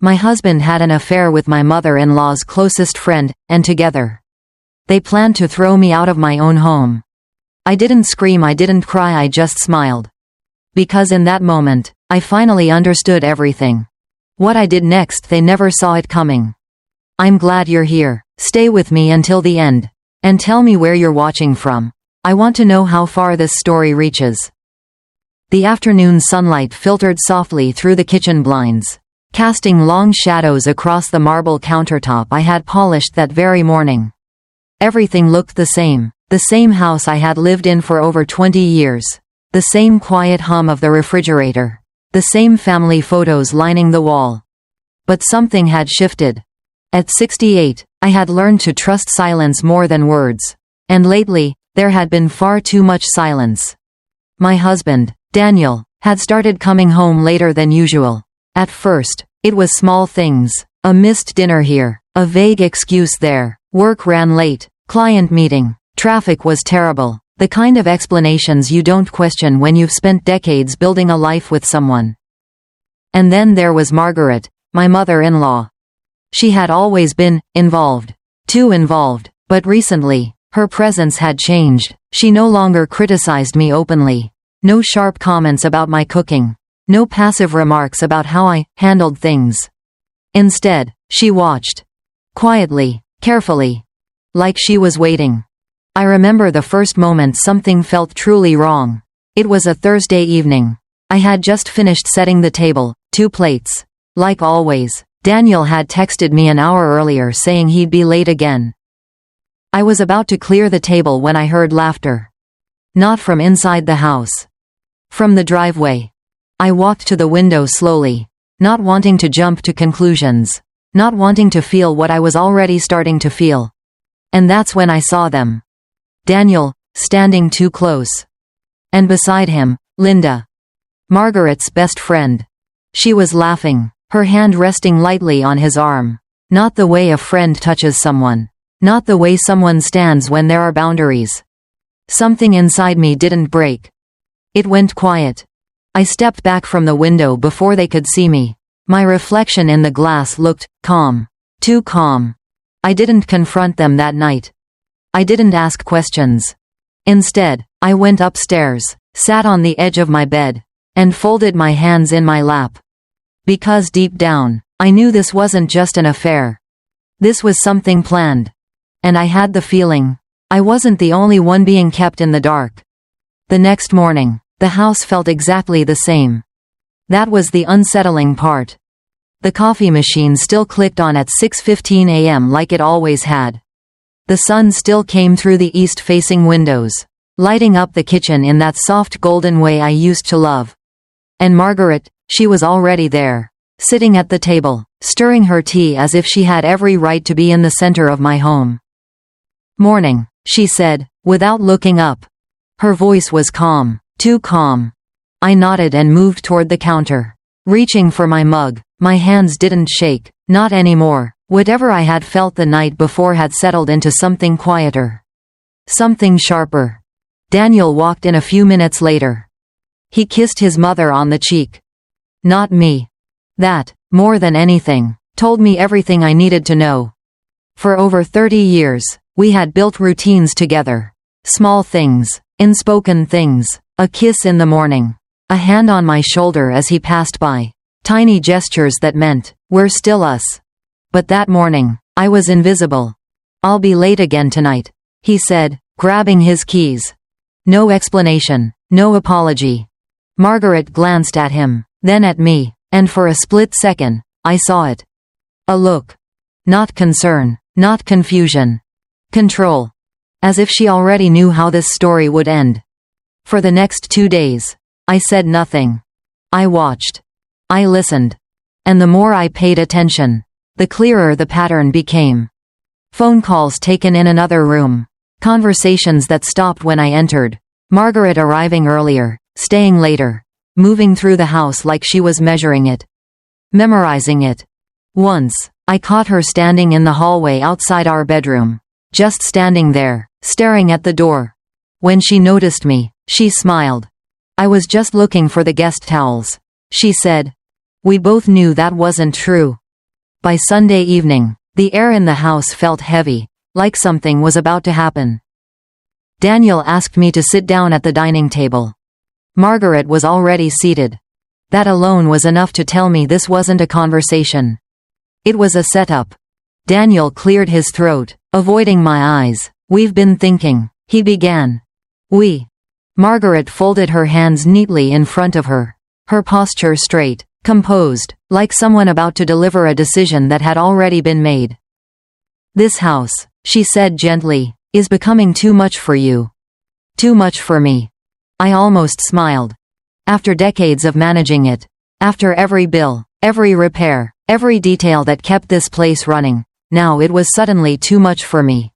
My husband had an affair with my mother-in-law's closest friend, and together they planned to throw me out of my own home. I didn't scream, I didn't cry, I just smiled. Because in that moment, I finally understood everything. What I did next, they never saw it coming. I'm glad you're here. Stay with me until the end. And tell me where you're watching from. I want to know how far this story reaches. The afternoon sunlight filtered softly through the kitchen blinds, casting long shadows across the marble countertop I had polished that very morning. Everything looked the same house I had lived in for over 20 years, the same quiet hum of the refrigerator, the same family photos lining the wall. But something had shifted. At 68, I had learned to trust silence more than words. And lately, there had been far too much silence. My husband, Daniel, had started coming home later than usual. At first, it was small things. A missed dinner here, a vague excuse there, work ran late, client meeting, traffic was terrible, the kind of explanations you don't question when you've spent decades building a life with someone. And then there was Margaret, my mother-in-law. She had always been involved. Too involved, but recently, her presence had changed. She no longer criticized me openly. No sharp comments about my cooking. No passive remarks about how I handled things. Instead, she watched. Quietly, carefully. Like she was waiting. I remember the first moment something felt truly wrong. It was a Thursday evening. I had just finished setting the table, 2 plates. Like always, Daniel had texted me an hour earlier saying he'd be late again. I was about to clear the table when I heard laughter. Not from inside the house. From the driveway. I walked to the window slowly, not wanting to jump to conclusions, not wanting to feel what I was already starting to feel. And that's when I saw them. Daniel, standing too close. And beside him, Linda. Margaret's best friend. She was laughing, her hand resting lightly on his arm. Not the way a friend touches someone. Not the way someone stands when there are boundaries. Something inside me didn't break. It went quiet. I stepped back from the window before they could see me. My reflection in the glass looked calm. Too calm. I didn't confront them that night. I didn't ask questions. Instead, I went upstairs, sat on the edge of my bed, and folded my hands in my lap. Because deep down, I knew this wasn't just an affair. This was something planned. And I had the feeling I wasn't the only one being kept in the dark. The next morning, the house felt exactly the same. That was the unsettling part. The coffee machine still clicked on at 6:15 a.m. like it always had. The sun still came through the east-facing windows, lighting up the kitchen in that soft golden way I used to love. And Margaret, she was already there, sitting at the table, stirring her tea as if she had every right to be in the center of my home. "Morning," she said, without looking up. Her voice was calm, too calm. I nodded and moved toward the counter, reaching for my mug. My hands didn't shake, not anymore. Whatever I had felt the night before had settled into something quieter. Something sharper. Daniel walked in a few minutes later. He kissed his mother on the cheek. Not me. That, more than anything, told me everything I needed to know. For over 30 years, we had built routines together. Small things, unspoken things, a kiss in the morning, a hand on my shoulder as he passed by. Tiny gestures that meant, we're still us. But that morning, I was invisible. "I'll be late again tonight," he said, grabbing his keys. No explanation, no apology. Margaret glanced at him, then at me, and for a split second, I saw it. A look. Not concern, not confusion. Control. As if she already knew how this story would end. For the next 2 days, I said nothing. I watched. I listened. And the more I paid attention, the clearer the pattern became. Phone calls taken in another room. Conversations that stopped when I entered. Margaret arriving earlier, staying later. Moving through the house like she was measuring it. Memorizing it. Once, I caught her standing in the hallway outside our bedroom. Just standing there, staring at the door. When she noticed me, she smiled. "I was just looking for the guest towels," she said. We both knew that wasn't true. By Sunday evening, the air in the house felt heavy, like something was about to happen. Daniel asked me to sit down at the dining table. Margaret was already seated. That alone was enough to tell me this wasn't a conversation. It was a setup. Daniel cleared his throat, avoiding my eyes. "We've been thinking," he began. "We." Margaret folded her hands neatly in front of her. Her posture straight, composed, like someone about to deliver a decision that had already been made. "This house," she said gently, "is becoming too much for you. Too much for me." I almost smiled. After decades of managing it, after every bill, every repair, every detail that kept this place running, now it was suddenly too much for me.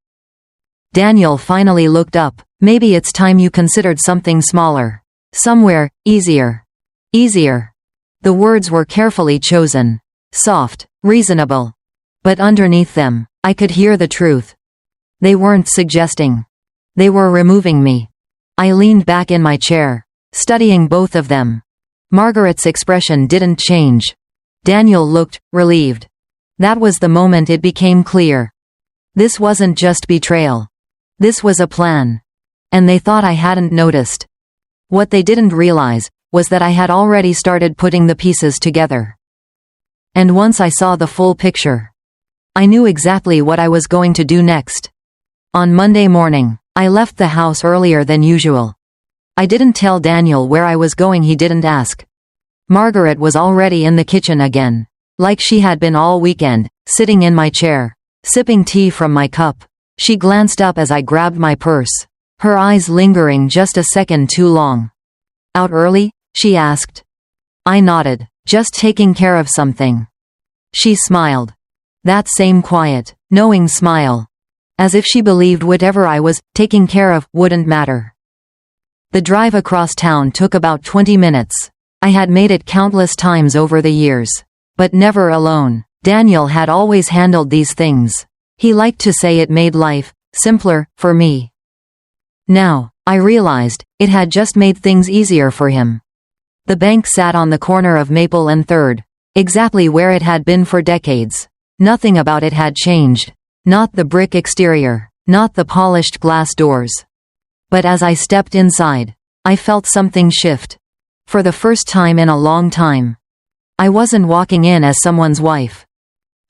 Daniel finally looked up. "Maybe it's time you considered something smaller. Somewhere easier." Easier. The words were carefully chosen. Soft, reasonable. But underneath them, I could hear the truth. They weren't suggesting. They were removing me. I leaned back in my chair, studying both of them. Margaret's expression didn't change. Daniel looked relieved. That was the moment it became clear. This wasn't just betrayal. This was a plan. And they thought I hadn't noticed. What they didn't realize was that I had already started putting the pieces together. And once I saw the full picture, I knew exactly what I was going to do next. On Monday morning, I left the house earlier than usual. I didn't tell Daniel where I was going, he didn't ask. Margaret was already in the kitchen again, like she had been all weekend, sitting in my chair, sipping tea from my cup. She glanced up as I grabbed my purse, her eyes lingering just a second too long. "Out early?" she asked. I nodded. "Just taking care of something." She smiled. That same quiet, knowing smile. As if she believed whatever I was taking care of wouldn't matter. The drive across town took about 20 minutes. I had made it countless times over the years. But never alone. Daniel had always handled these things. He liked to say it made life simpler for me. Now, I realized, it had just made things easier for him. The bank sat on the corner of Maple and 3rd, exactly where it had been for decades. Nothing about it had changed. Not the brick exterior, not the polished glass doors. But as I stepped inside, I felt something shift. For the first time in a long time. I wasn't walking in as someone's wife.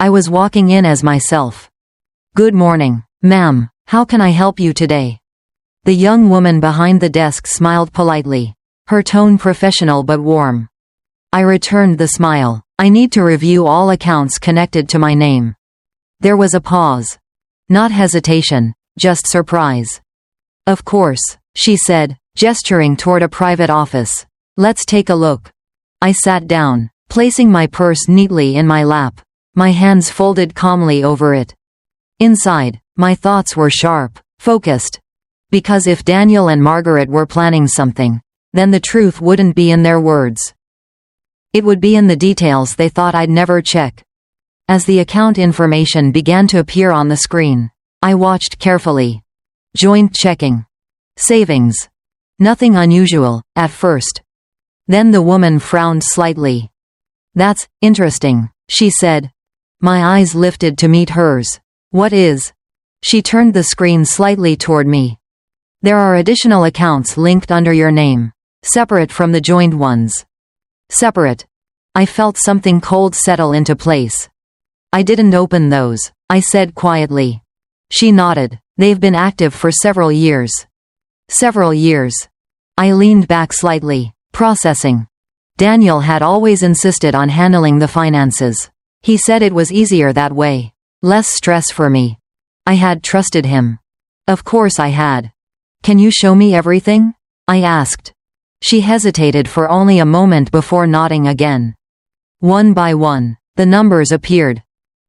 I was walking in as myself. "Good morning, ma'am. How can I help you today?" The young woman behind the desk smiled politely, her tone professional but warm. I returned the smile. "I need to review all accounts connected to my name." There was a pause. Not hesitation, just surprise. "Of course," she said, gesturing toward a private office. "Let's take a look." I sat down, placing my purse neatly in my lap, my hands folded calmly over it. Inside, my thoughts were sharp, focused. Because if Daniel and Margaret were planning something, then the truth wouldn't be in their words. It would be in the details they thought I'd never check. As the account information began to appear on the screen, I watched carefully. Joint checking. Savings. Nothing unusual, at first. Then the woman frowned slightly. "That's interesting," she said. My eyes lifted to meet hers. "What is?" She turned the screen slightly toward me. "There are additional accounts linked under your name, separate from the joint ones." Separate. I felt something cold settle into place. "I didn't open those," I said quietly. She nodded. "They've been active for several years." Several years. I leaned back slightly, processing. Daniel had always insisted on handling the finances. He said it was easier that way. Less stress for me. I had trusted him. Of course I had. "Can you show me everything?" I asked. She hesitated for only a moment before nodding again. One by one, the numbers appeared.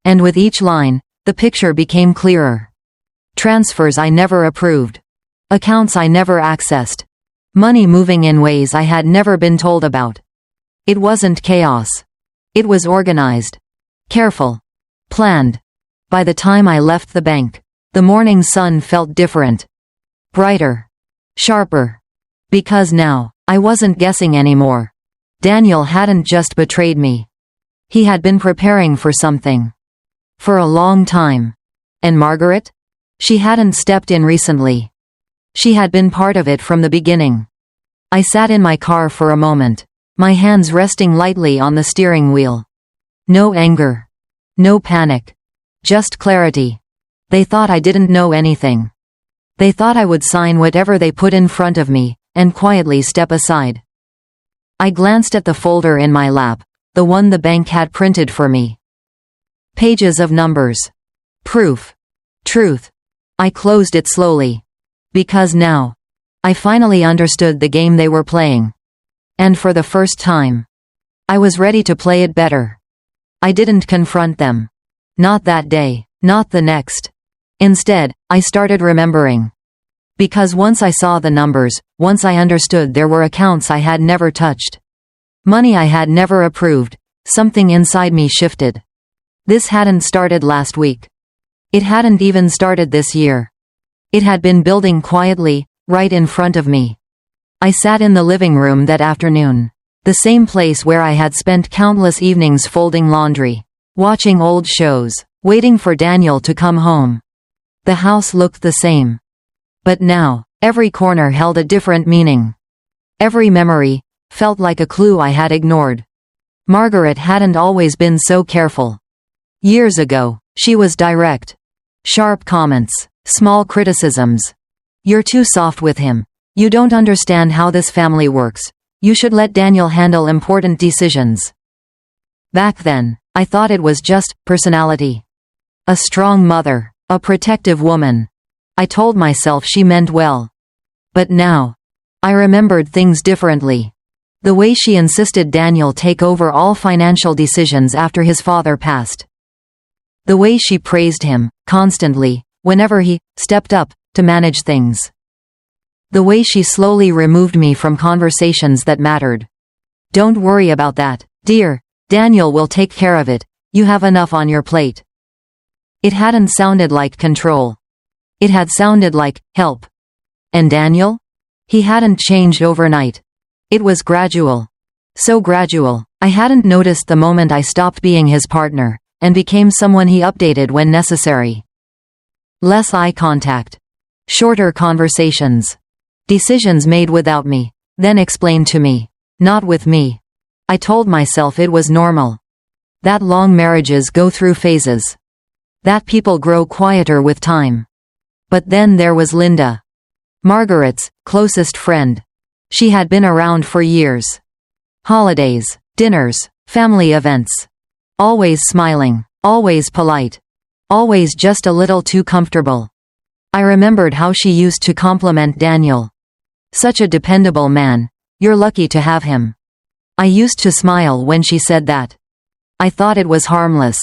And with each line, the picture became clearer. Transfers I never approved. Accounts I never accessed. Money moving in ways I had never been told about. It wasn't chaos. It was organized. Careful. Planned. By the time I left the bank, the morning sun felt different. Brighter. Sharper. Because now, I wasn't guessing anymore. Daniel hadn't just betrayed me. He had been preparing for something. For a long time. And Margaret? She hadn't stepped in recently. She had been part of it from the beginning. I sat in my car for a moment, my hands resting lightly on the steering wheel. No anger. No panic. Just clarity. They thought I didn't know anything. They thought I would sign whatever they put in front of me, and quietly step aside. I glanced at the folder in my lap, the one the bank had printed for me. Pages of numbers. Proof. Truth. I closed it slowly. Because now, I finally understood the game they were playing. And for the first time, I was ready to play it better. I didn't confront them. Not that day, not the next. Instead, I started remembering. Because once I saw the numbers, once I understood there were accounts I had never touched. Money I had never approved, something inside me shifted. This hadn't started last week. It hadn't even started this year. It had been building quietly, right in front of me. I sat in the living room that afternoon. The same place where I had spent countless evenings folding laundry, watching old shows, waiting for Daniel to come home. The house looked the same. But now, every corner held a different meaning. Every memory felt like a clue I had ignored. Margaret hadn't always been so careful. Years ago, she was direct. Sharp comments, small criticisms. "You're too soft with him. You don't understand how this family works. You should let Daniel handle important decisions." Back then, I thought it was just personality. A strong mother, a protective woman. I told myself she meant well. But now, I remembered things differently. The way she insisted Daniel take over all financial decisions after his father passed. The way she praised him, constantly, whenever he stepped up to manage things. The way she slowly removed me from conversations that mattered. "Don't worry about that, dear. Daniel will take care of it. You have enough on your plate." It hadn't sounded like control. It had sounded like help. And Daniel? He hadn't changed overnight. It was gradual. So gradual, I hadn't noticed the moment I stopped being his partner, and became someone he updated when necessary. Less eye contact. Shorter conversations. Decisions made without me, then explained to me. Not with me. I told myself it was normal. That long marriages go through phases. That people grow quieter with time. But then there was Linda. Margaret's closest friend. She had been around for years. Holidays, dinners, family events. Always smiling, always polite. Always just a little too comfortable. I remembered how she used to compliment Daniel. "Such a dependable man. You're lucky to have him." I used to smile when she said that. I thought it was harmless.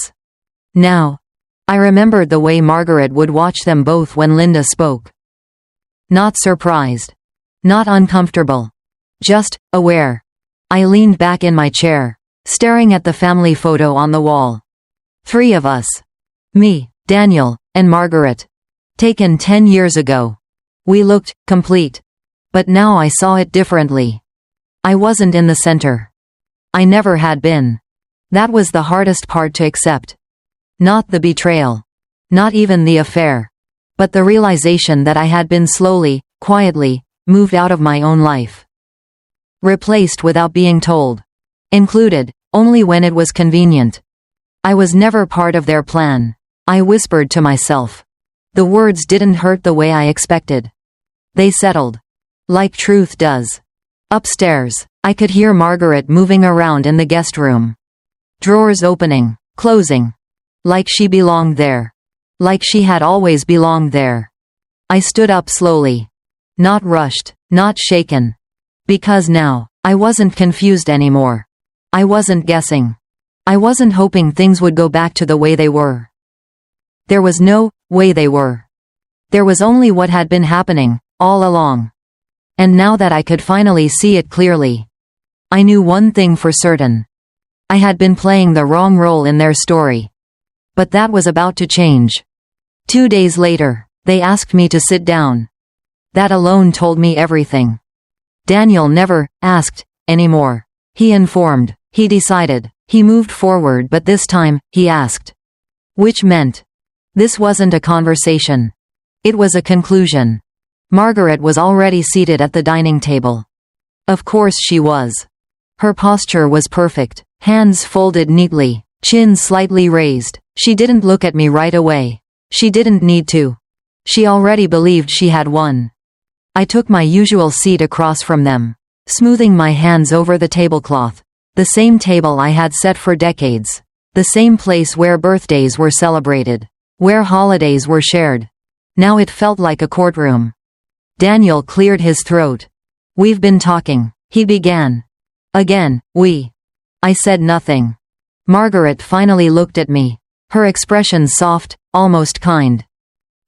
Now, I remembered the way Margaret would watch them both when Linda spoke. Not surprised. Not uncomfortable. Just aware. I leaned back in my chair, staring at the family photo on the wall. 3 of us. Me, Daniel, and Margaret. Taken 10 years ago. We looked complete. But now I saw it differently. I wasn't in the center. I never had been. That was the hardest part to accept. Not the betrayal. Not even the affair. But the realization that I had been slowly, quietly, moved out of my own life. Replaced without being told. Included, only when it was convenient. I was never part of their plan. I whispered to myself. The words didn't hurt the way I expected. They settled. Like truth does. Upstairs, I could hear Margaret moving around in the guest room. Drawers opening, closing. Like she belonged there. Like she had always belonged there. I stood up slowly. Not rushed, not shaken. Because now, I wasn't confused anymore. I wasn't guessing. I wasn't hoping things would go back to the way they were. There was no way they were. There was only what had been happening, all along. And now that I could finally see it clearly, I knew one thing for certain. I had been playing the wrong role in their story. But that was about to change. 2 days later, they asked me to sit down. That alone told me everything. Daniel never asked anymore. He informed. He decided. He moved forward, but this time, he asked. Which meant. This wasn't a conversation. It was a conclusion. Margaret was already seated at the dining table. Of course she was. Her posture was perfect, hands folded neatly, chin slightly raised. She didn't look at me right away. She didn't need to. She already believed she had won. I took my usual seat across from them, smoothing my hands over the tablecloth. The same table I had set for decades. The same place where birthdays were celebrated, where holidays were shared. Now it felt like a courtroom. Daniel cleared his throat. We've been talking, he began. Again, we. I said nothing. Margaret finally looked at me, her expression soft, almost kind.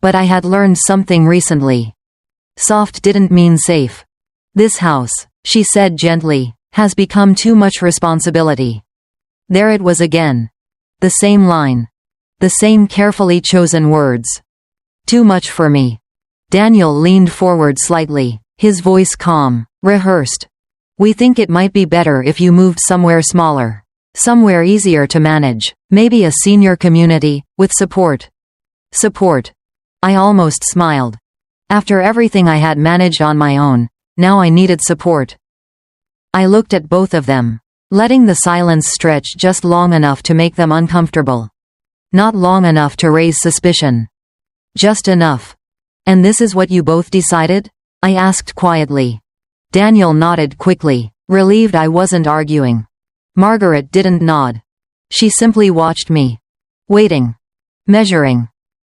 But I had learned something recently. Soft didn't mean safe. This house, she said gently, has become too much responsibility. There it was again. The same line. The same carefully chosen words. Too much for me. Daniel leaned forward slightly, his voice calm, rehearsed. We think it might be better if you moved somewhere smaller. Somewhere easier to manage, maybe a senior community, with support. Support. I almost smiled. After everything I had managed on my own, now I needed support. I looked at both of them, letting the silence stretch just long enough to make them uncomfortable. Not long enough to raise suspicion. Just enough. And this is what you both decided? I asked quietly. Daniel nodded quickly, relieved I wasn't arguing. Margaret didn't nod. She simply watched me. Waiting. Measuring.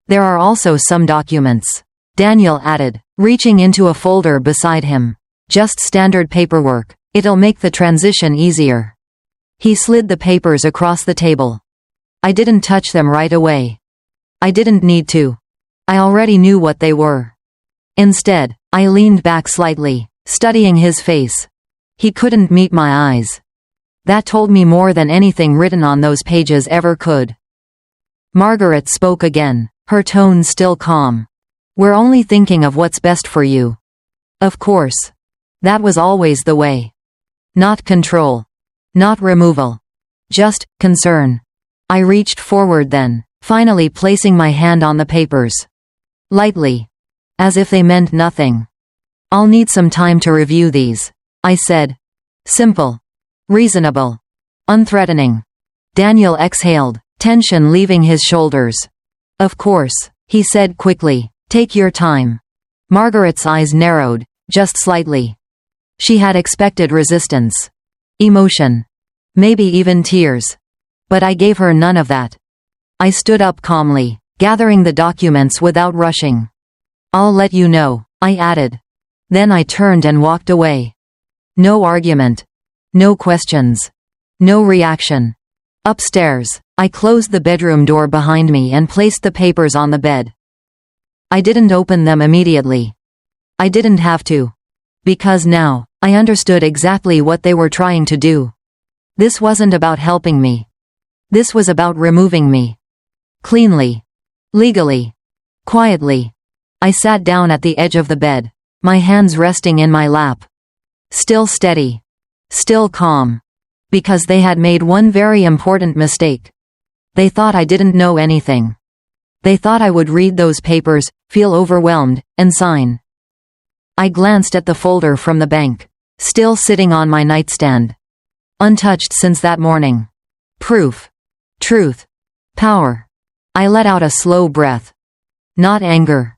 There are also some documents. Daniel added, reaching into a folder beside him. Just standard paperwork. It'll make the transition easier. He slid the papers across the table. I didn't touch them right away. I didn't need to. I already knew what they were. Instead, I leaned back slightly, studying his face. He couldn't meet my eyes. That told me more than anything written on those pages ever could. Margaret spoke again, her tone still calm. We're only thinking of what's best for you. Of course. That was always the way. Not control. Not removal. Just concern. I reached forward then, finally placing my hand on the papers. Lightly. As if they meant nothing. I'll need some time to review these, I said. Simple. Reasonable. Unthreatening. Daniel exhaled, tension leaving his shoulders. Of course, he said quickly, take your time. Margaret's eyes narrowed, just slightly. She had expected resistance. Emotion. Maybe even tears. But I gave her none of that. I stood up calmly, gathering the documents without rushing. I'll let you know, I added. Then I turned and walked away. No argument. No questions. No reaction. Upstairs, I closed the bedroom door behind me and placed the papers on the bed. I didn't open them immediately. I didn't have to. Because now, I understood exactly what they were trying to do. This wasn't about helping me. This was about removing me. Cleanly. Legally. Quietly. I sat down at the edge of the bed, my hands resting in my lap. Still steady. Still calm. Because they had made one very important mistake. They thought I didn't know anything. They thought I would read those papers, feel overwhelmed, and sign. I glanced at the folder from the bank, still sitting on my nightstand. Untouched since that morning. Proof. Truth. Power. I let out a slow breath. Not anger.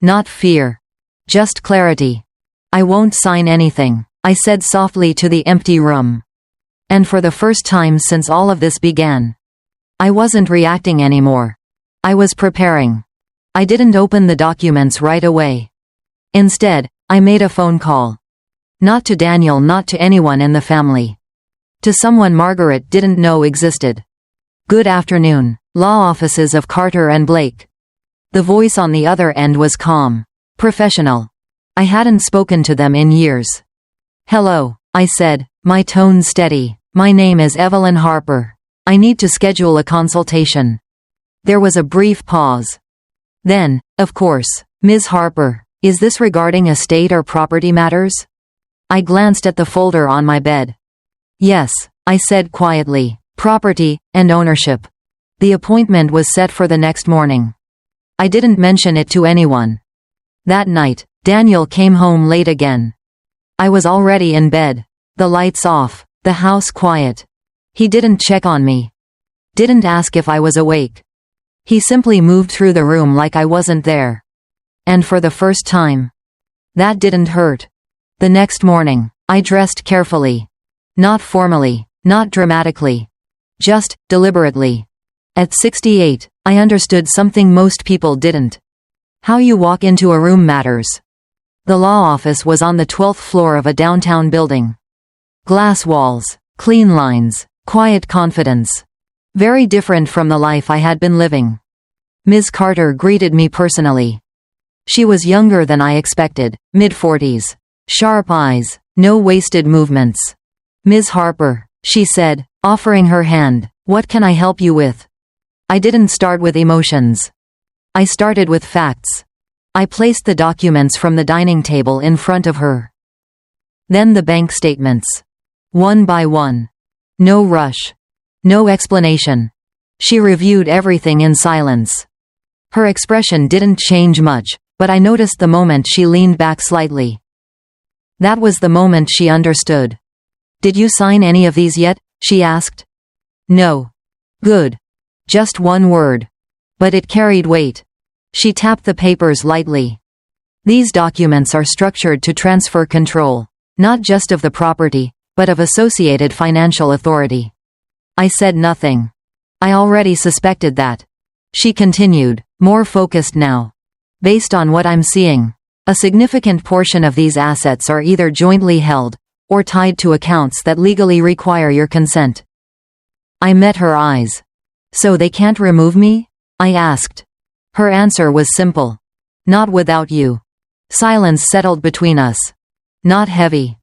Not fear. Just clarity. I won't sign anything, I said softly to the empty room. And for the first time since all of this began, I wasn't reacting anymore. I was preparing. I didn't open the documents right away. Instead, I made a phone call. Not to Daniel, not to anyone in the family. To someone Margaret didn't know existed. Good afternoon, law offices of Carter and Blake. The voice on the other end was calm, professional. I hadn't spoken to them in years. Hello, I said, my tone steady. My name is Evelyn Harper. I need to schedule a consultation. There was a brief pause. Then, of course, Ms. Harper, is this regarding estate or property matters? I glanced at the folder on my bed. Yes, I said quietly, property, and ownership. The appointment was set for the next morning. I didn't mention it to anyone. That night, Daniel came home late again. I was already in bed. The lights off, the house quiet. He didn't check on me. Didn't ask if I was awake. He simply moved through the room like I wasn't there. And for the first time, that didn't hurt. The next morning, I dressed carefully. Not formally, not dramatically. Just, deliberately. At 68, I understood something most people didn't. How you walk into a room matters. The law office was on the 12th floor of a downtown building. Glass walls, clean lines, quiet confidence. Very different from the life I had been living. Ms. Carter greeted me personally. She was younger than I expected, mid-40s. Sharp eyes, no wasted movements. "Ms. Harper," she said, offering her hand, "what can I help you with?" I didn't start with emotions. I started with facts. I placed the documents from the dining table in front of her. Then the bank statements. One by one. No rush. No explanation. She reviewed everything in silence. Her expression didn't change much, but I noticed the moment she leaned back slightly. That was the moment she understood. "Did you sign any of these yet?" she asked. "No." "Good. Just one word." But it carried weight. She tapped the papers lightly. "These documents are structured to transfer control, not just of the property, but of Associated Financial Authority." I said nothing. I already suspected that. She continued, more focused now. "Based on what I'm seeing, a significant portion of these assets are either jointly held, or tied to accounts that legally require your consent." I met her eyes. "So they can't remove me?" I asked. Her answer was simple. "Not without you." Silence settled between us. Not heavy.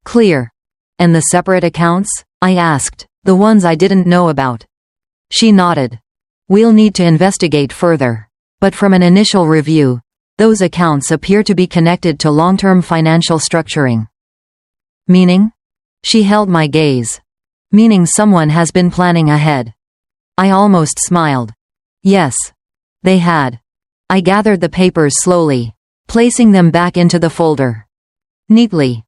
Clear. "And the separate accounts?" I asked. "The ones I didn't know about." She nodded. "We'll need to investigate further. But from an initial review, those accounts appear to be connected to long-term financial structuring." "Meaning?" She held my gaze. "Meaning someone has been planning ahead." I almost smiled. Yes. They had. I gathered the papers slowly, placing them back into the folder. Neatly.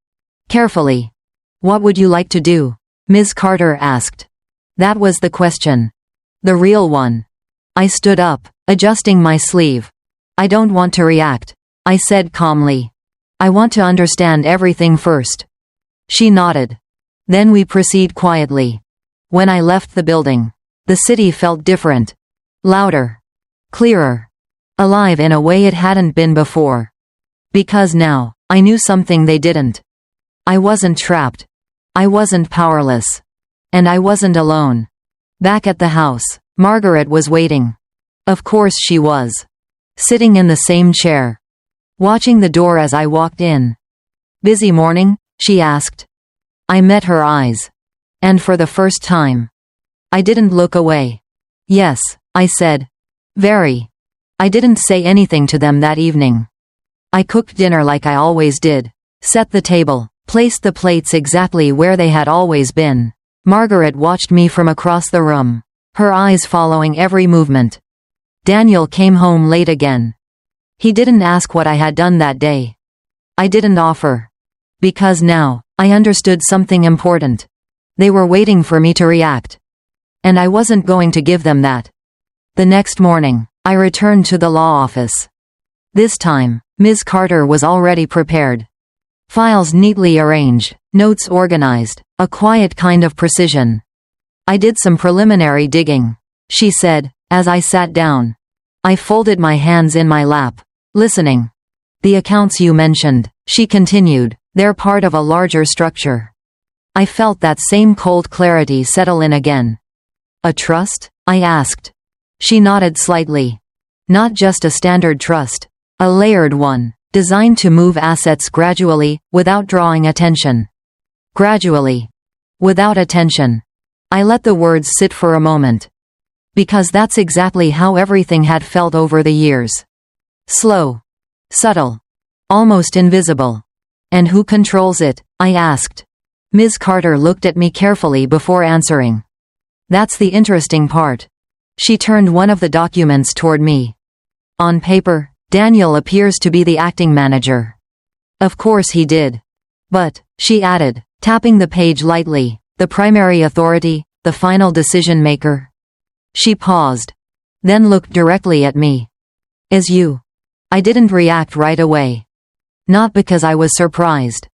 Carefully. "What would you like to do?" Ms. Carter asked. That was the question. The real one. I stood up, adjusting my sleeve. "I don't want to react," I said calmly. "I want to understand everything first." She nodded. "Then we proceed quietly." When I left the building, the city felt different. Louder. Clearer. Alive in a way it hadn't been before. Because now, I knew something they didn't. I wasn't trapped. I wasn't powerless. And I wasn't alone. Back at the house, Margaret was waiting. Of course she was. Sitting in the same chair. Watching the door as I walked in. "Busy morning?" she asked. I met her eyes. And for the first time, I didn't look away. "Yes," I said. "Very." I didn't say anything to them that evening. I cooked dinner like I always did. Set the table, placed the plates exactly where they had always been. Margaret watched me from across the room, her eyes following every movement. Daniel came home late again. He didn't ask what I had done that day. I didn't offer. Because now, I understood something important. They were waiting for me to react. And I wasn't going to give them that. The next morning, I returned to the law office. This time, Ms. Carter was already prepared. Files neatly arranged, notes organized, a quiet kind of precision. "I did some preliminary digging," she said, as I sat down. I folded my hands in my lap, listening. "The accounts you mentioned," she continued, "they're part of a larger structure." I felt that same cold clarity settle in again. "A trust?" I asked. She nodded slightly. "Not just a standard trust. A layered one, designed to move assets gradually, without drawing attention." Gradually. Without attention. I let the words sit for a moment. Because that's exactly how everything had felt over the years. Slow. Subtle. Almost invisible. "And who controls it?" I asked. Ms. Carter looked at me carefully before answering. That's the interesting part. She turned one of the documents toward me. On paper, Daniel appears to be the acting manager. Of course he did. But, she added, tapping the page lightly, the primary authority, the final decision maker. She paused. Then looked directly at me. As you. I didn't react right away. Not because I was surprised.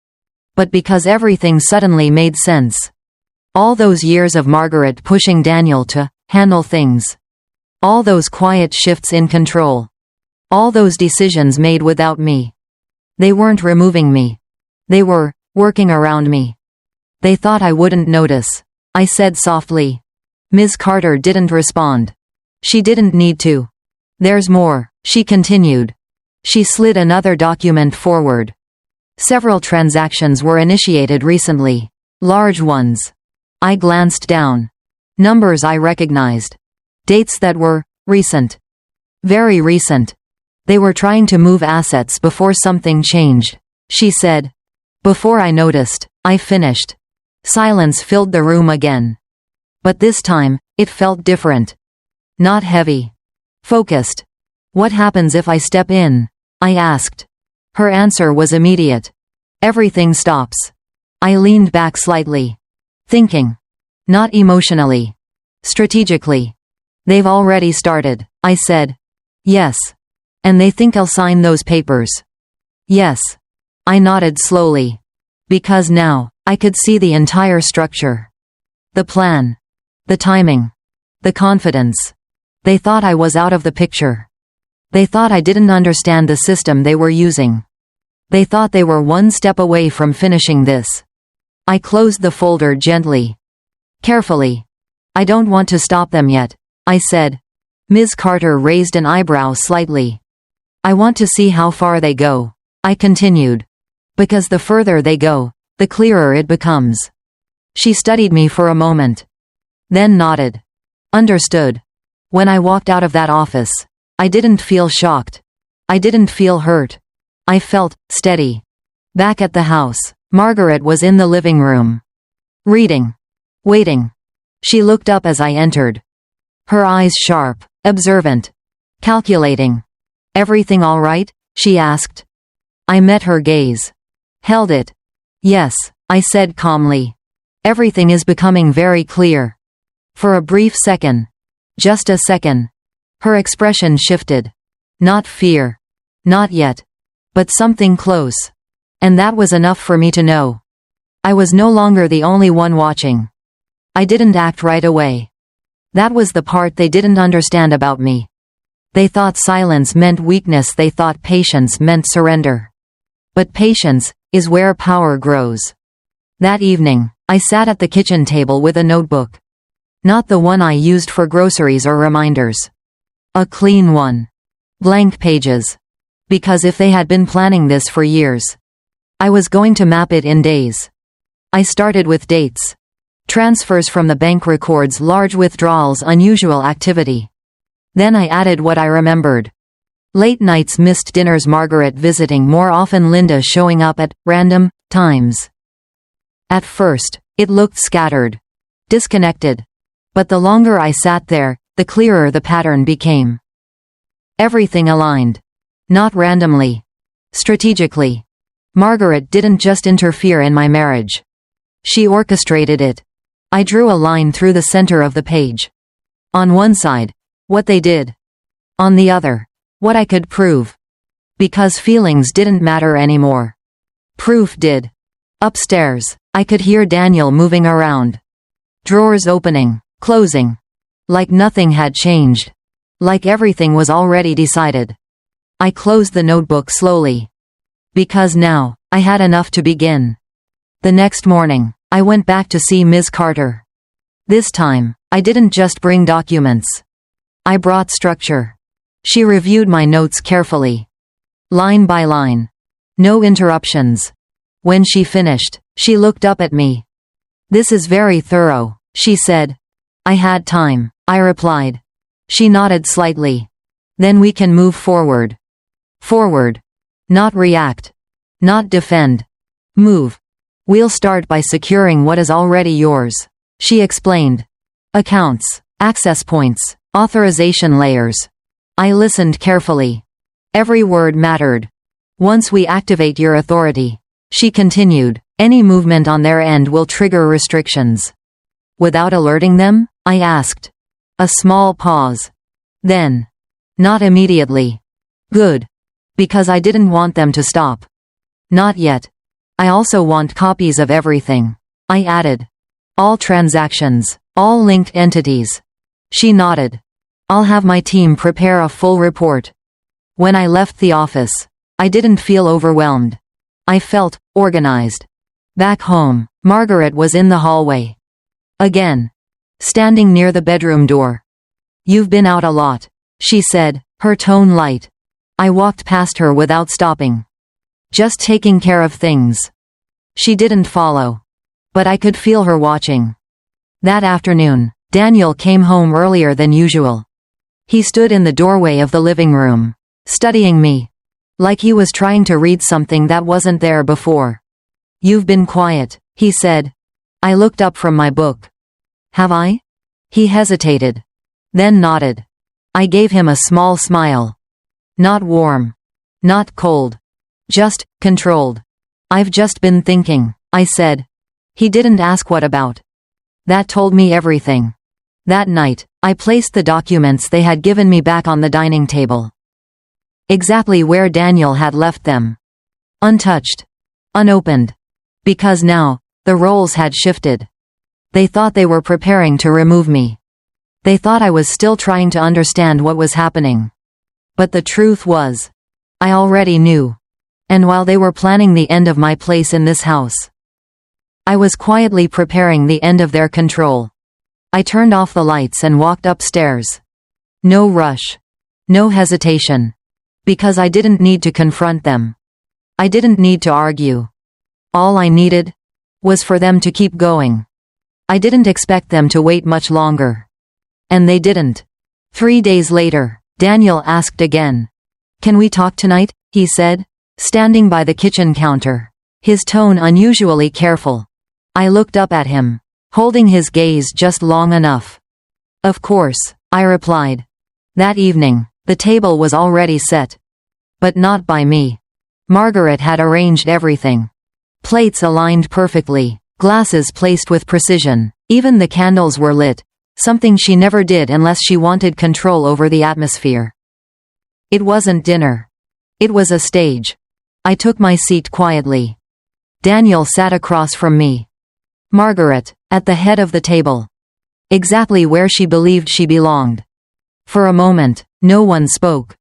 But because everything suddenly made sense. All those years of Margaret pushing Daniel to handle things. All those quiet shifts in control. All those decisions made without me. They weren't removing me. They were working around me. They thought I wouldn't notice. I said softly. Ms. Carter didn't respond. She didn't need to. There's more, she continued. She slid another document forward. Several transactions were initiated recently. Large ones. I glanced down. Numbers I recognized. Dates that were recent. Very recent. They were trying to move assets before something changed, she said. Before I noticed, I finished. Silence filled the room again. But this time, it felt different. Not heavy. Focused. What happens if I step in? I asked. Her answer was immediate. Everything stops. I leaned back slightly. Thinking. Not emotionally. Strategically. They've already started, I said. Yes. And they think I'll sign those papers. Yes. I nodded slowly. Because now, I could see the entire structure. The plan. The timing. The confidence. They thought I was out of the picture. They thought I didn't understand the system they were using. They thought they were one step away from finishing this. I closed the folder gently. Carefully. I don't want to stop them yet, I said. Ms. Carter raised an eyebrow slightly. I want to see how far they go, I continued. Because the further they go, the clearer it becomes. She studied me for a moment. Then nodded. Understood. When I walked out of that office, I didn't feel shocked. I didn't feel hurt. I felt steady. Back at the house, Margaret was in the living room. Reading. Waiting. She looked up as I entered. Her eyes sharp, observant. Calculating. Everything all right? She asked. I met her gaze. Held it. Yes, I said calmly. Everything is becoming very clear. For a brief second. Just a second. Her expression shifted. Not fear. Not yet. But something close. And that was enough for me to know. I was no longer the only one watching. I didn't act right away. That was the part they didn't understand about me. They thought silence meant weakness. They thought patience meant surrender. But patience is where power grows. That evening, I sat at the kitchen table with a notebook. Not the one I used for groceries or reminders. A clean one. Blank pages. Because if they had been planning this for years, I was going to map it in days. I started with dates. Transfers from the bank records, large withdrawals, unusual activity. Then I added what I remembered. Late nights, missed dinners, Margaret visiting more often, Linda showing up at random times. At first, it looked scattered. Disconnected. But the longer I sat there, the clearer the pattern became. Everything aligned. Not randomly. Strategically. Margaret didn't just interfere in my marriage. She orchestrated it. I drew a line through the center of the page. On one side, what they did. On the other, what I could prove. Because feelings didn't matter anymore. Proof did. Upstairs, I could hear Daniel moving around. Drawers opening, closing. Like nothing had changed. Like everything was already decided. I closed the notebook slowly. Because now, I had enough to begin. The next morning, I went back to see Ms. Carter. This time, I didn't just bring documents. I brought structure. She reviewed my notes carefully. Line by line. No interruptions. When she finished, she looked up at me. This is very thorough, she said. I had time, I replied. She nodded slightly. Then we can move forward. Forward. Not react. Not defend. Move. We'll start by securing what is already yours, she explained. Accounts, access points, authorization layers. I listened carefully. Every word mattered. Once we activate your authority, she continued, any movement on their end will trigger restrictions. Without alerting them? I asked. A small pause. Then. Not immediately. Good. Because I didn't want them to stop. Not yet. I also want copies of everything. I added. All transactions, all linked entities. She nodded. I'll have my team prepare a full report. When I left the office, I didn't feel overwhelmed. I felt organized. Back home, Margaret was in the hallway. Again. Standing near the bedroom door. You've been out a lot, she said, her tone light. I walked past her without stopping. Just taking care of things. She didn't follow. But I could feel her watching. That afternoon, Daniel came home earlier than usual. He stood in the doorway of the living room, studying me. Like he was trying to read something that wasn't there before. You've been quiet, he said. I looked up from my book. Have I? He hesitated. Then nodded. I gave him a small smile. Not warm. Not cold. Just controlled. I've just been thinking, I said. He didn't ask what about. That told me everything. That night, I placed the documents they had given me back on the dining table. Exactly where Daniel had left them. Untouched. Unopened. Because now, the roles had shifted. They thought they were preparing to remove me. They thought I was still trying to understand what was happening. But the truth was, I already knew. And while they were planning the end of my place in this house, I was quietly preparing the end of their control. I turned off the lights and walked upstairs. No rush. No hesitation. Because I didn't need to confront them. I didn't need to argue. All I needed was for them to keep going. I didn't expect them to wait much longer. And they didn't. 3 days later, Daniel asked again. Can we talk tonight? He said, standing by the kitchen counter. His tone unusually careful. I looked up at him, holding his gaze just long enough. Of course, I replied. That evening, the table was already set. But not by me. Margaret had arranged everything. Plates aligned perfectly, glasses placed with precision, even the candles were lit, something she never did unless she wanted control over the atmosphere. It wasn't dinner. It was a stage. I took my seat quietly. Daniel sat across from me. Margaret, at the head of the table. Exactly where she believed she belonged. For a moment, no one spoke.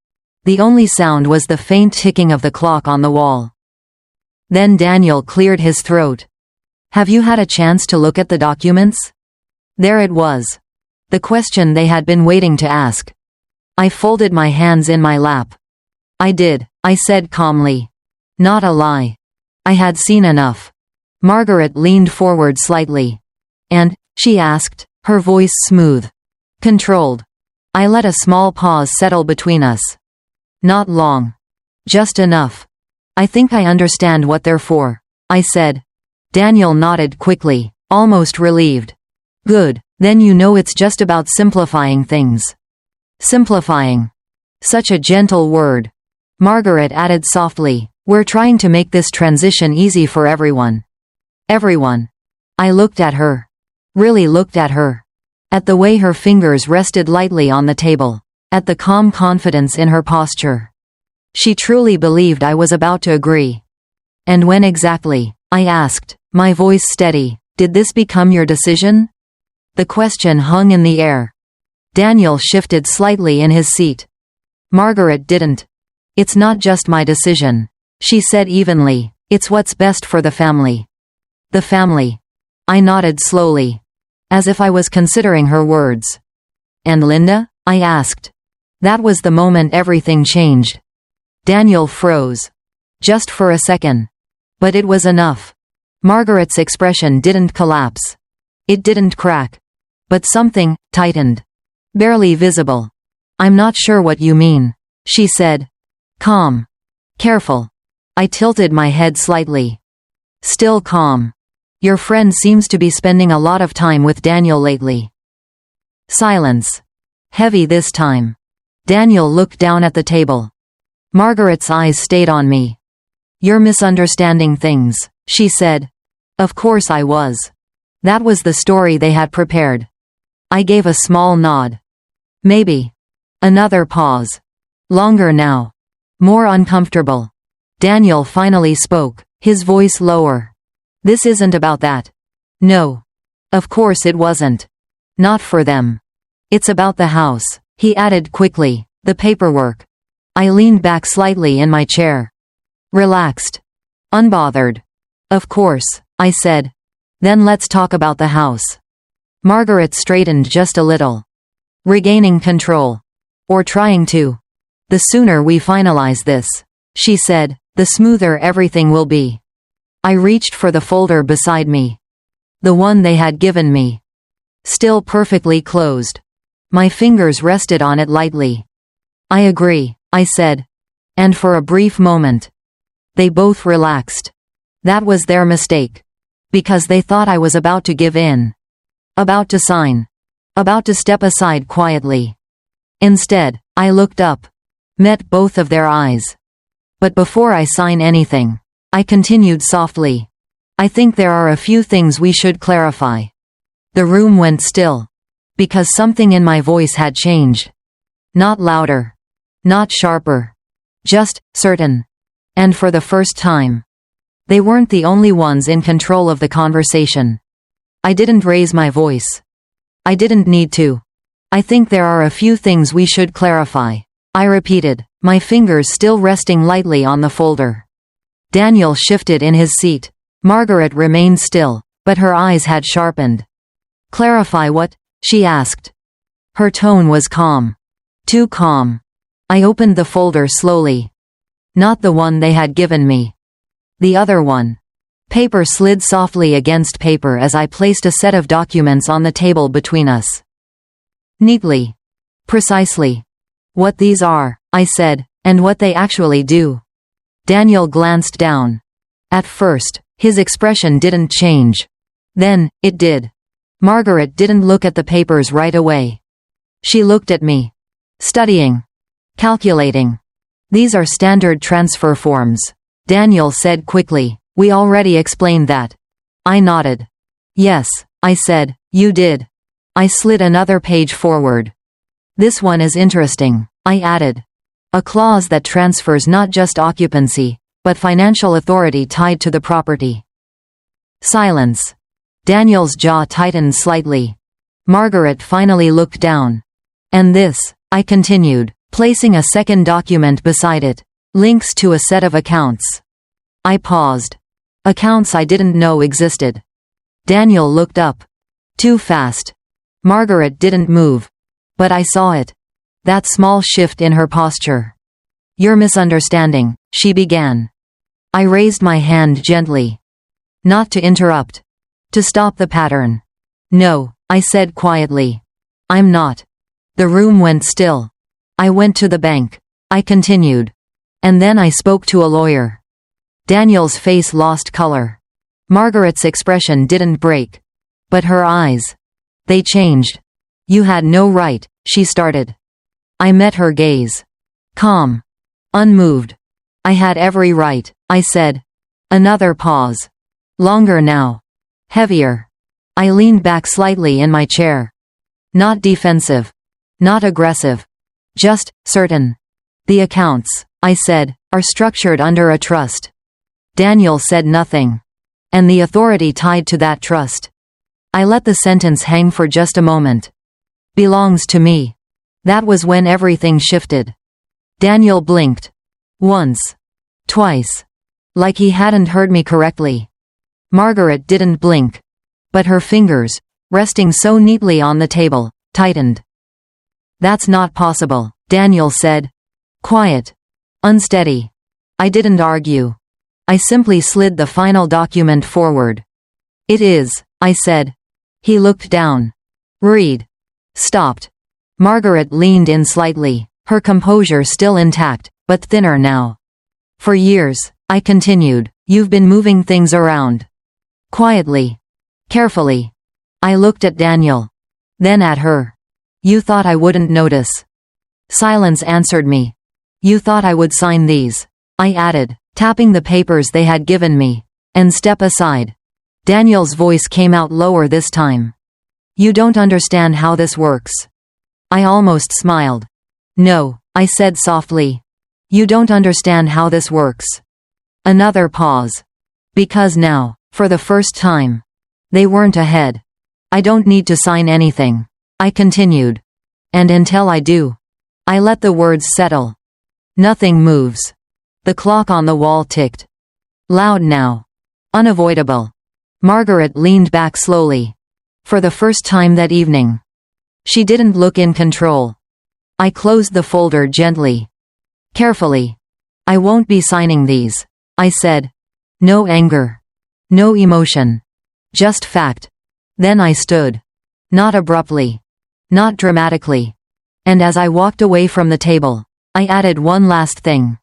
The only sound was the faint ticking of the clock on the wall. Then Daniel cleared his throat. Have you had a chance to look at the documents? There it was. The question they had been waiting to ask. I folded my hands in my lap. I did, I said calmly. Not a lie. I had seen enough. Margaret leaned forward slightly. And, she asked, her voice smooth. Controlled. I let a small pause settle between us. Not long. Just enough. I think I understand what they're for, I said. Daniel nodded quickly, almost relieved. Good, then you know it's just about simplifying things. Simplifying. Such a gentle word. Margaret added softly, we're trying to make this transition easy for everyone. Everyone. I looked at her. Really looked at her. At the way her fingers rested lightly on the table. At the calm confidence in her posture. She truly believed I was about to agree. And when exactly? I asked, my voice steady. Did this become your decision? The question hung in the air. Daniel shifted slightly in his seat. Margaret didn't. It's not just my decision, she said evenly. It's what's best for the family. The family. I nodded slowly, as if I was considering her words. And Linda? I asked. That was the moment everything changed. Daniel froze. Just for a second. But it was enough. Margaret's expression didn't collapse. It didn't crack. But something tightened. Barely visible. I'm not sure what you mean, she said. Calm. Careful. I tilted my head slightly. Still calm. Your friend seems to be spending a lot of time with Daniel lately. Silence. Heavy this time. Daniel looked down at the table. Margaret's eyes stayed on me. "You're misunderstanding things," she said. Of course I was. That was the story they had prepared. I gave a small nod. Maybe. Another pause. Longer now. More uncomfortable. Daniel finally spoke, his voice lower. "This isn't about that." "No. Of course it wasn't. Not for them. It's about the house," he added quickly, "the paperwork." I leaned back slightly in my chair. Relaxed. Unbothered. "Of course," I said. "Then let's talk about the house." Margaret straightened just a little. "Regaining control. Or trying to. The sooner we finalize this," she said, "the smoother everything will be." I reached for the folder beside me. The one they had given me. Still perfectly closed. My fingers rested on it lightly. "I agree," I said. And for a brief moment, they both relaxed. That was their mistake. Because they thought I was about to give in. About to sign. About to step aside quietly. Instead, I looked up. Met both of their eyes. "But before I sign anything," I continued softly, "I think there are a few things we should clarify." The room went still. Because something in my voice had changed. Not louder. Not sharper. Just certain. And for the first time. They weren't the only ones in control of the conversation. I didn't raise my voice. I didn't need to. "I think there are a few things we should clarify," I repeated, my fingers still resting lightly on the folder. Daniel shifted in his seat. Margaret remained still, but her eyes had sharpened. "Clarify what?" she asked. Her tone was calm. Too calm. I opened the folder slowly. Not the one they had given me. The other one. Paper slid softly against paper as I placed a set of documents on the table between us. Neatly. Precisely. "What these are," I said, "and what they actually do." Daniel glanced down. At first, his expression didn't change. Then, it did. Margaret didn't look at the papers right away. She looked at me. Studying. Calculating. "These are standard transfer forms," Daniel said quickly. "We already explained that." I nodded. "Yes," I said, "you did." I slid another page forward. "This one is interesting," I added. "A clause that transfers not just occupancy, but financial authority tied to the property." Silence. Daniel's jaw tightened slightly. Margaret finally looked down. "And this," I continued, placing a second document beside it, "links to a set of accounts." I paused. Accounts I didn't know existed. Daniel looked up. Too fast. Margaret didn't move. But I saw it. That small shift in her posture. "You're misunderstanding," she began. I raised my hand gently. Not to interrupt. To stop the pattern. "No," I said quietly. "I'm not." The room went still. "I went to the bank," I continued. "And then I spoke to a lawyer." Daniel's face lost color. Margaret's expression didn't break. But her eyes. They changed. "You had no right," she started. I met her gaze. Calm. Unmoved. "I had every right," I said. Another pause. Longer now. Heavier. I leaned back slightly in my chair. Not defensive. Not aggressive. Just certain. "The accounts," I said, "are structured under a trust." Daniel said nothing. "And the authority tied to that trust." I let the sentence hang for just a moment. "Belongs to me." That was when everything shifted. Daniel blinked. Once. Twice. Like he hadn't heard me correctly. Margaret didn't blink. But her fingers, resting so neatly on the table, tightened. "That's not possible," Daniel said. Quiet. Unsteady. I didn't argue. I simply slid the final document forward. "It is," I said. He looked down. "Read." Stopped. Margaret leaned in slightly, her composure still intact, but thinner now. "For years," I continued, "you've been moving things around. Quietly. Carefully." I looked at Daniel. Then at her. You thought I wouldn't notice. Silence answered me. You thought I would sign these, I added, tapping the papers they had given me. And step aside. Daniel's voice came out lower this time. You don't understand how this works. I almost smiled. No, I said softly. You don't understand how this works. Another pause. Because now, for the first time, they weren't ahead. I don't need to sign anything, I continued. And until I do, I let the words settle. Nothing moves. The clock on the wall ticked. Loud now. Unavoidable. Margaret leaned back slowly. For the first time that evening. She didn't look in control. I closed the folder gently. Carefully. I won't be signing these, I said. No anger. No emotion. Just fact. Then I stood. Not abruptly. Not dramatically. And as I walked away from the table, I added one last thing.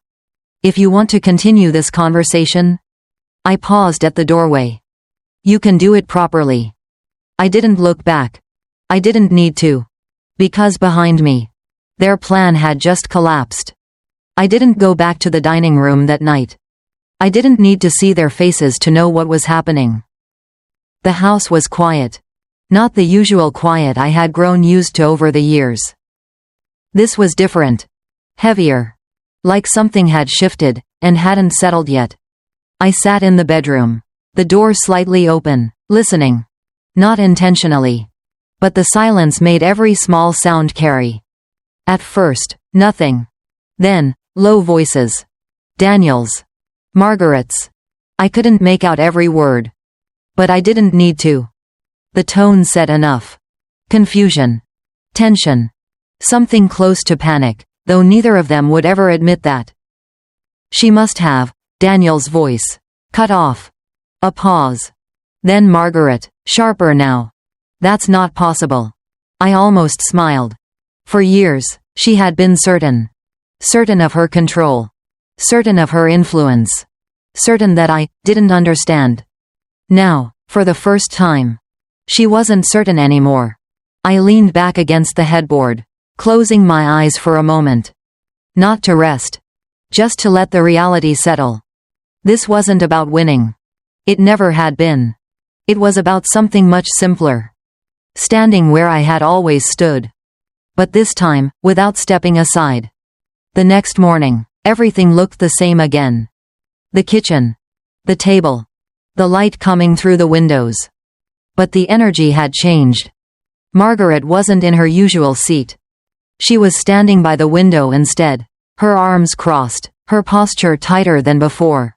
If you want to continue this conversation, I paused at the doorway. You can do it properly. I didn't look back. I didn't need to. Because behind me, their plan had just collapsed. I didn't go back to the dining room that night. I didn't need to see their faces to know what was happening. The house was quiet. Not the usual quiet I had grown used to over the years. This was different. Heavier. Like something had shifted, and hadn't settled yet. I sat in the bedroom. The door slightly open, listening. Not intentionally. But the silence made every small sound carry. At first, nothing. Then, low voices. Daniel's. Margaret's. I couldn't make out every word. But I didn't need to. The tone said enough. Confusion. Tension. Something close to panic, though neither of them would ever admit that. She must have. Daniel's voice. Cut off. A pause. Then Margaret, sharper now. That's not possible. I almost smiled. For years, she had been certain. Certain of her control. Certain of her influence. Certain that I didn't understand. Now, for the first time, she wasn't certain anymore. I leaned back against the headboard, closing my eyes for a moment. Not to rest. Just to let the reality settle. This wasn't about winning. It never had been. It was about something much simpler. Standing where I had always stood. But this time, without stepping aside. The next morning, everything looked the same again. The kitchen. The table. The light coming through the windows. But the energy had changed. Margaret wasn't in her usual seat. She was standing by the window instead, her arms crossed, her posture tighter than before.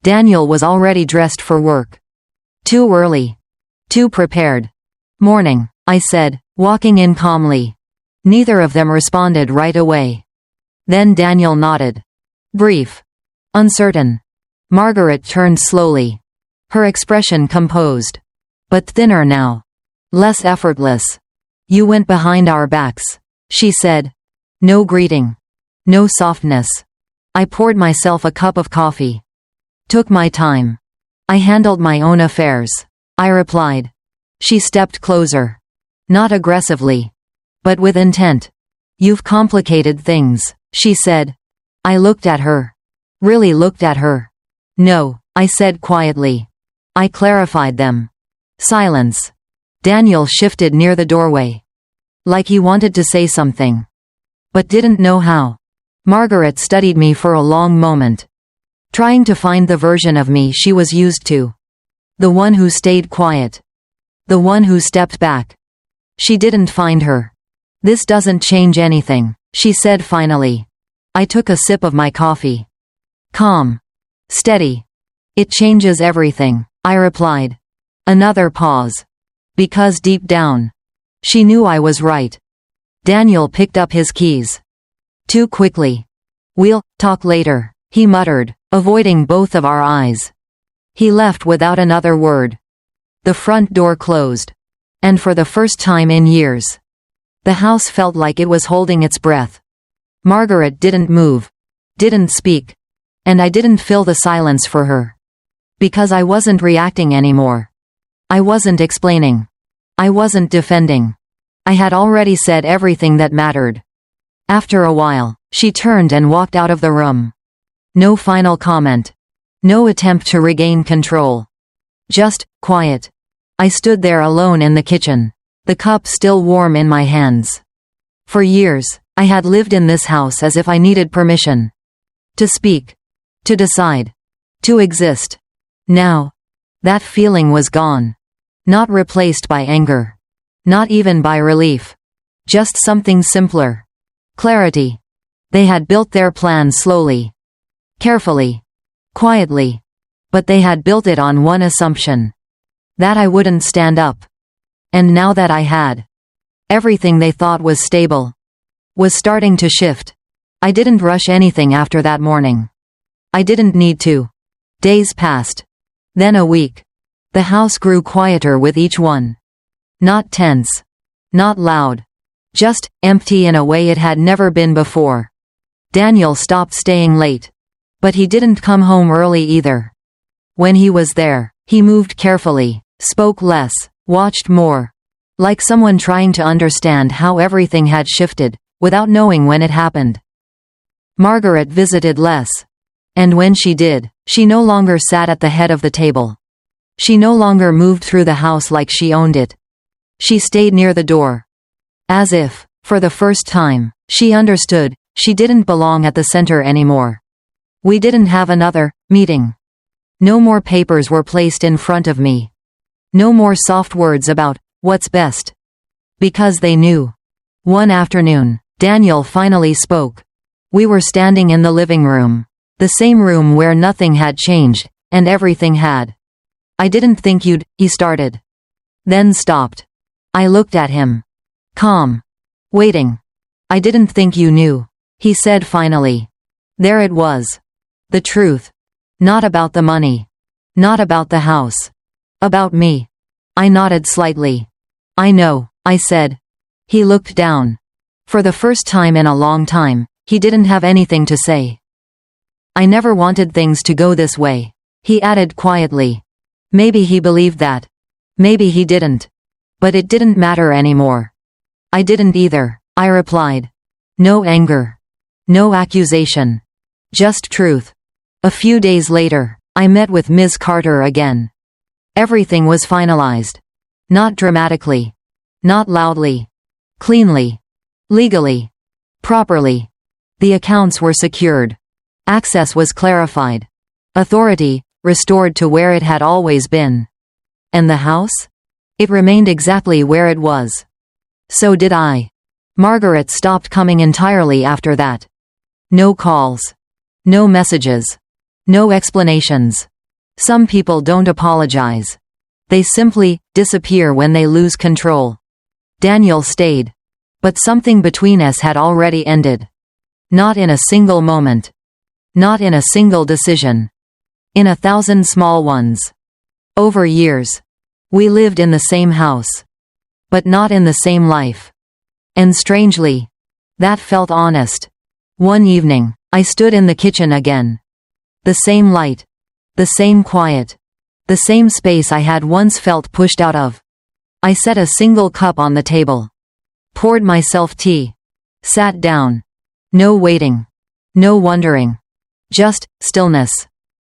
Daniel was already dressed for work. Too early. Too prepared. Morning, I said, walking in calmly. Neither of them responded right away. Then Daniel nodded. Brief. Uncertain. Margaret turned slowly. Her expression composed. But thinner now. Less effortless. You went behind our backs, she said. No greeting. No softness. I poured myself a cup of coffee. Took my time. I handled my own affairs, I replied. She stepped closer. Not aggressively. But with intent. You've complicated things, she said. I looked at her. Really looked at her. No, I said quietly. I clarified them. Silence. Daniel shifted near the doorway. Like he wanted to say something. But didn't know how. Margaret studied me for a long moment. Trying to find the version of me she was used to. The one who stayed quiet. The one who stepped back. She didn't find her. This doesn't change anything, she said finally. I took a sip of my coffee. Calm. Steady. It changes everything, I replied. Another pause. Because deep down, she knew I was right. Daniel picked up his keys. Too quickly. We'll talk later, he muttered, avoiding both of our eyes. He left without another word. The front door closed. And for the first time in years, the house felt like it was holding its breath. Margaret didn't move. Didn't speak. And I didn't fill the silence for her. Because I wasn't reacting anymore. I wasn't explaining. I wasn't defending. I had already said everything that mattered. After a while, she turned and walked out of the room. No final comment. No attempt to regain control. Just quiet. I stood there alone in the kitchen, the cup still warm in my hands. For years, I had lived in this house as if I needed permission. To speak. To decide. To exist. Now, that feeling was gone. Not replaced by anger. Not even by relief. Just something simpler. Clarity. They had built their plan slowly. Carefully. Quietly. But they had built it on one assumption. That I wouldn't stand up. And now that I had, everything they thought was stable was starting to shift. I didn't rush anything after that morning. I didn't need to. Days passed. Then a week. The house grew quieter with each one. Not tense. Not loud. Just empty in a way it had never been before. Daniel stopped staying late. But he didn't come home early either. When he was there, he moved carefully, spoke less, watched more. Like someone trying to understand how everything had shifted, without knowing when it happened. Margaret visited less. And when she did, she no longer sat at the head of the table. She no longer moved through the house like she owned it. She stayed near the door. As if, for the first time, she understood, she didn't belong at the center anymore. We didn't have another meeting. No more papers were placed in front of me. No more soft words about what's best. Because they knew. One afternoon, Daniel finally spoke. We were standing in the living room. The same room where nothing had changed, and everything had. I didn't think you'd, he started. Then stopped. I looked at him. Calm. Waiting. I didn't think you knew, he said finally. There it was. The truth. Not about the money. Not about the house. About me. I nodded slightly. I know, I said. He looked down. For the first time in a long time, he didn't have anything to say. I never wanted things to go this way, he added quietly. Maybe he believed that. Maybe he didn't. But it didn't matter anymore. I didn't either, I replied. No anger. No accusation. Just truth. A few days later, I met with Ms. Carter again. Everything was finalized. Not dramatically. Not loudly. Cleanly. Legally. Properly. The accounts were secured. Access was clarified. Authority restored to where it had always been. And the house? It remained exactly where it was. So did I. Margaret stopped coming entirely after that. No calls. No messages. No explanations. Some people don't apologize. They simply disappear when they lose control. Daniel stayed. But something between us had already ended. Not in a single moment. Not in a single decision. In 1,000 small ones. Over years. We lived in the same house. But not in the same life. And strangely, that felt honest. One evening, I stood in the kitchen again. The same light. The same quiet. The same space I had once felt pushed out of. I set a single cup on the table. Poured myself tea. Sat down. No waiting. No wondering. Just stillness.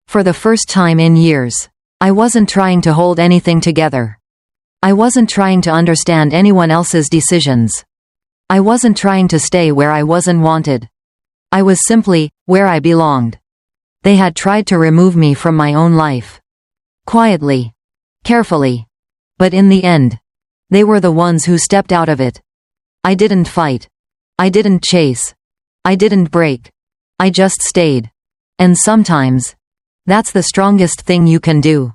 For the first time in years, I wasn't trying to hold anything together. I wasn't trying to understand anyone else's decisions. I wasn't trying to stay where I wasn't wanted. I was simply where I belonged. They had tried to remove me from my own life. Quietly. Carefully. But in the end, they were the ones who stepped out of it. I didn't fight. I didn't chase. I didn't break. I just stayed. And sometimes, that's the strongest thing you can do.